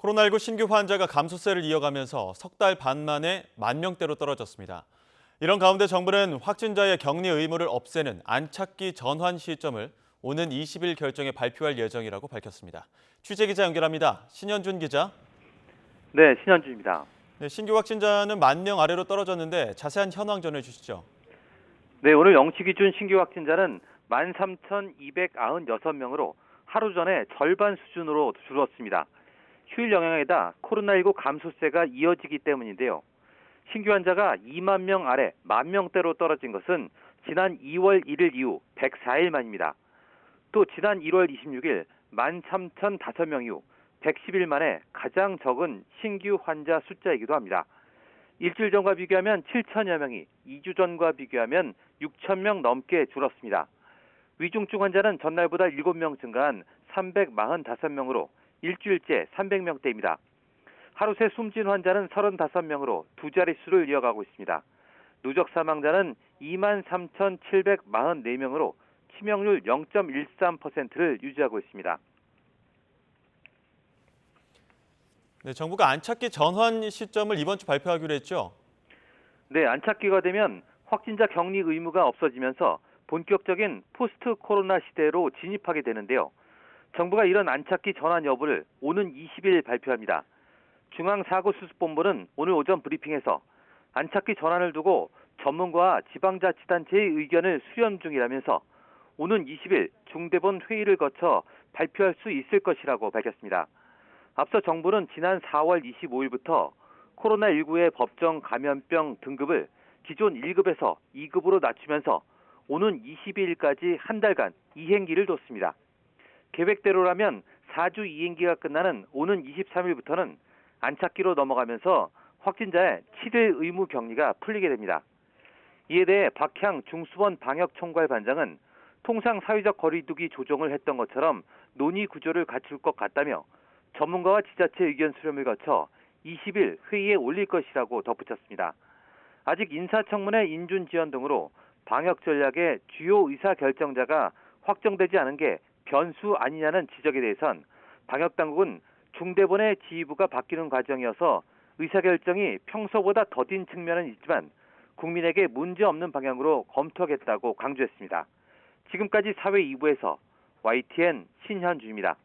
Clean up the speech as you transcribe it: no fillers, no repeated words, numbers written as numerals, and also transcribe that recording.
코로나19 신규 환자가 감소세를 이어가면서 석 달 반 만에 10,000명대로 떨어졌습니다. 이런 가운데 정부는 확진자의 격리 의무를 없애는 안착기 전환 시점을 오는 20일 결정에 발표할 예정이라고 밝혔습니다. 취재기자 연결합니다. 신현준 기자. 네, 신현주입니다. 네, 신규 확진자는 10,000명 아래로 떨어졌는데 자세한 현황 전해주시죠. 네, 오늘 0시 기준 신규 확진자는 13,296명으로 하루 전에 절반 수준으로 줄었습니다. 휴일 영향에다 코로나19 감소세가 이어지기 때문인데요. 신규 환자가 2만 명 아래 10,000명대로 떨어진 것은 지난 2월 1일 이후 104일 만입니다. 또 지난 1월 26일 13,005명 이후 110일 만에 가장 적은 신규 환자 숫자이기도 합니다. 일주일 전과 비교하면 7천여 명이 2주 전과 비교하면 6,000명 넘게 줄었습니다. 위중증 환자는 전날보다 7명 증가한 345명으로 일주일째 300명대입니다. 하루 새 숨진 환자는 35명으로 두 자릿수를 이어가고 있습니다. 누적 사망자는 23,744명으로 치명률 0.13%를 유지하고 있습니다. 네, 정부가 안착기 전환 시점을 이번 주 발표하기로 했죠. 네, 안착기가 되면 확진자 격리 의무가 없어지면서 본격적인 포스트 코로나 시대로 진입하게 되는데요. 정부가 이런 안착기 전환 여부를 오는 20일 발표합니다. 중앙사고수습본부는 오늘 오전 브리핑에서 안착기 전환을 두고 전문가와 지방자치단체의 의견을 수렴 중이라면서 오는 20일 중대본 회의를 거쳐 발표할 수 있을 것이라고 밝혔습니다. 앞서 정부는 지난 4월 25일부터 코로나19의 법정 감염병 등급을 기존 1급에서 2급으로 낮추면서 오는 22일까지 한 달간 이행기를 뒀습니다. 계획대로라면 4주 이행기가 끝나는 오는 23일부터는 안착기로 넘어가면서 확진자의 7일 의무 격리가 풀리게 됩니다. 이에 대해 박향 중수본 방역총괄 반장은 통상 사회적 거리두기 조정을 했던 것처럼 논의 구조를 갖출 것 같다며 전문가와 지자체 의견 수렴을 거쳐 20일 회의에 올릴 것이라고 덧붙였습니다. 아직 인사청문회 인준 지연 등으로 방역 전략의 주요 의사결정자가 확정되지 않은 게 변수 아니냐는 지적에 대해선 방역당국은 중대본의 지휘부가 바뀌는 과정이어서 의사결정이 평소보다 더딘 측면은 있지만 국민에게 문제없는 방향으로 검토하겠다고 강조했습니다. 지금까지 사회 2부에서 YTN 신현주입니다.